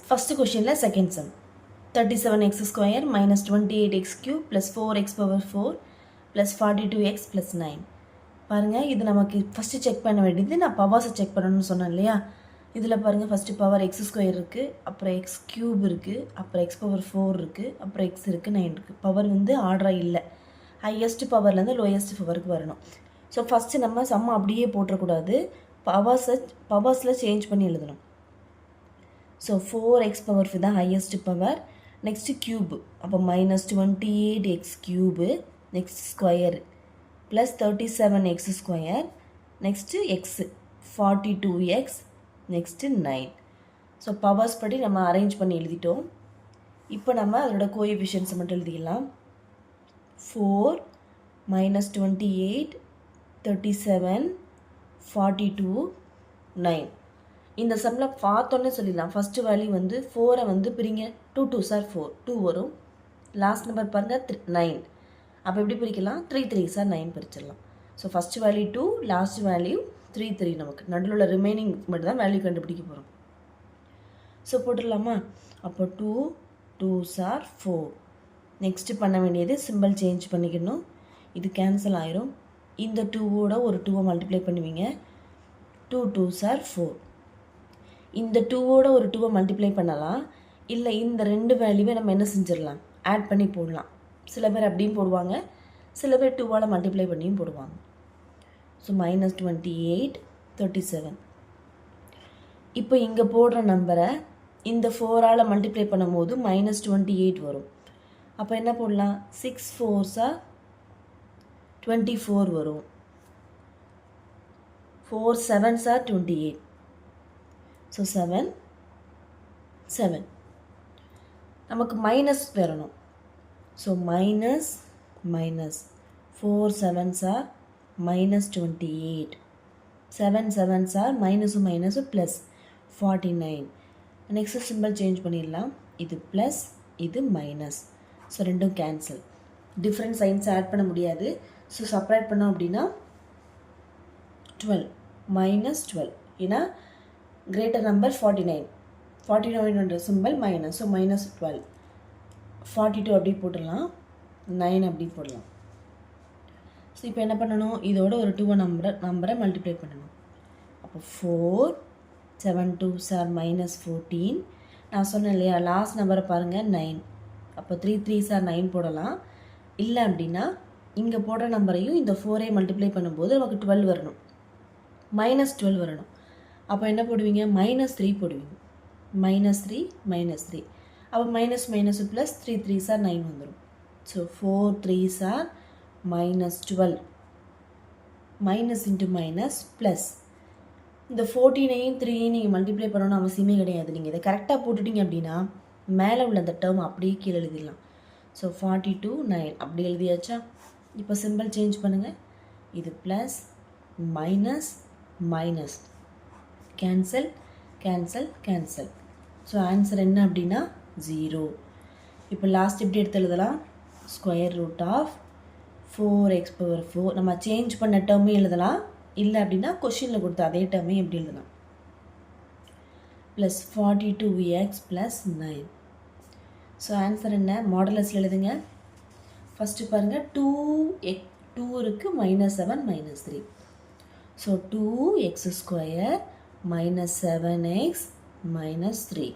First question la second sum. 37x square minus 28x cube plus 4x power 4 plus 42x plus 9. பாருங்க இது நமக்கு first check பண்ண வேண்டியது. நான் பவர்ஸை செக் பண்ணணும்னு சொன்னேன் இல்லையா? இதில் பாருங்கள் ஃபஸ்ட்டு பவர் எக்ஸ் ஸ்கொயர் இருக்குது, அப்புறம் எக்ஸ் க்யூப் இருக்குது, அப்புறம் எக்ஸ் பவர் 4 இருக்குது, அப்புறம் எக்ஸ் இருக்குது, 9 இருக்குது. பவர் வந்து ஆர்டராக இல்லை, ஹையஸ்ட் பவர்லேருந்து லோயஸ்ட் பவருக்கு வரணும். ஸோ ஃபஸ்ட்டு நம்ம சம்மா அப்படியே போட்டுறக்கூடாது, பவர்ஸில் சேஞ்ச் பண்ணி எழுதணும். ஸோ 4x பவர் 5 தான் ஹையஸ்ட் பவர். நெக்ஸ்ட்டு க்யூபு, அப்போ minus 28x cube, next square plus 37x square, next x 42x, next 9. So powers படி நம்ம அரேஞ்ச் பண்ணி எழுதிட்டோம். இப்போ நம்ம அதோட கோஎஃபிஷியன்ஸை மட்டும் எழுதிக்கலாம். 4 மைனஸ் 28 37 42 9. இந்த சம்மில் பார்த்தோன்னே சொல்லிடலாம். ஃபஸ்ட்டு வேல்யூ வந்து 4 வந்து பிரிங்க, 2 2s are 4, 2 வரும். லாஸ்ட் நம்பர் பாருங்கள் 9. அப்போ எப்படி பிரிக்கலாம்? 3 3s are 9 பிரிச்சிடலாம். So first value 2, last value 3 3. நமக்கு நடுவில் உள்ள ரிமைனிங் மட்டும் தான் வேல்யூ கண்டுபிடிக்க போகிறோம். ஸோ போட்டுடலாமா? அப்போ 2 2s are 4. நெக்ஸ்ட்டு பண்ண வேண்டியது சிம்பிள் சேஞ்ச் பண்ணிக்கணும். இது கேன்சல் ஆயிரும். இந்த 2ஓட ஒரு 2 மல்டிப்ளை பண்ணுவீங்க. 2 2s are 4. இந்த 2ஓட ஒரு 2 மல்டிப்ளை பண்ணலாம். இல்லை இந்த ரெண்டு வேல்யூவை நம்ம என்ன செஞ்சிடலாம்? ஆட் பண்ணி போடலாம். சில பேர் அப்படியும் போடுவாங்க, சில பேர் 2ஆல் மல்டிப்ளை பண்ணியும் போடுவாங்க. So minus 28 37. இப்போ இங்கே போடுற நம்பரை இந்த 4ஆல் மல்டிப்ளை பண்ணும் போது மைனஸ் 28 வரும். அப்போ என்ன போடலாம்? 6 4s are 24 வரும். 4 7s are 28. ஸோ 7 7. நமக்கு மைனஸ் வரணும். So minus minus 4 7s are minus 28. 7 7s are மைனஸும் மைனஸும் ப்ளஸ் 49. நெக்ஸ்ட்டு சிம்பிள் சேஞ்ச் பண்ணிடலாம். இது ப்ளஸ், இது மைனஸ். ஸோ ரெண்டும் கேன்சல். டிஃப்ரெண்ட் சைன்ஸ் ஆட் பண்ண முடியாது. ஸோ செப்பரேட் பண்ணோம் அப்படின்னா 12 மைனஸ் 12. ஏன்னா greater number 49. 49 simple minus. So minus 12. 42 அப்படி போட்டுடலாம், 9 அப்படி போடலாம். ஸோ இப்போ என்ன பண்ணணும்? இதோட ஒரு 2 நம்பரை மல்டிப்ளை பண்ணணும். அப்போ 4 7 2s are minus 14. நான் சொன்னேன் இல்லையா, லாஸ்ட் நம்பரை பாருங்கள் 9. அப்போ 3 3s are 9 போடலாம். இல்லை அப்படின்னா இங்கே போடுற நம்பரையும் இந்த 4ஐ மல்டிப்ளை பண்ணும்போது நமக்கு 12 வரணும், மைனஸ் 12 வரணும். அப்போ என்ன போடுவீங்க? மைனஸ் 3 போடுவீங்க. Minus 3 minus 3. அப்போ minus minus plus 3 3s are 9 வந்துடும். So 4 3s are minus 12. Minus into minus plus. இந்த 14ஐயும் 3ஐயும் நீங்கள் மல்டிப்ளை பண்ணணும்னு அவசியமே கிடையாது. நீங்கள் இதை கரெக்டாக போட்டுட்டீங்க அப்படின்னா மேலே உள்ள அந்த டேர்ம் அப்படியே கீழே எழுதிடலாம். ஸோ 42 9 அப்படி எழுதியாச்சா? இப்போ சிம்பிள் சேஞ்ச் பண்ணுங்கள். இது plus minus minus cancel cancel cancel. So answer என்ன அப்படின்னா 0. இப்போ லாஸ்ட் எப்படி எடுத்து எழுதலாம்? Square root of 4x power 4. நம்ம சேஞ்ச் பண்ண டேர்மே எழுதலாம். இல்லை அப்படின்னா கொஷினில் கொடுத்த அதே டேர்மே எப்படி எழுதலாம்? Plus 42x plus 9. So answer என்ன? மாடலஸில் எழுதுங்க. ஃபஸ்ட்டு பாருங்கள் 2 இருக்குது, minus 7 minus 3. So 2x square minus 7x minus 3.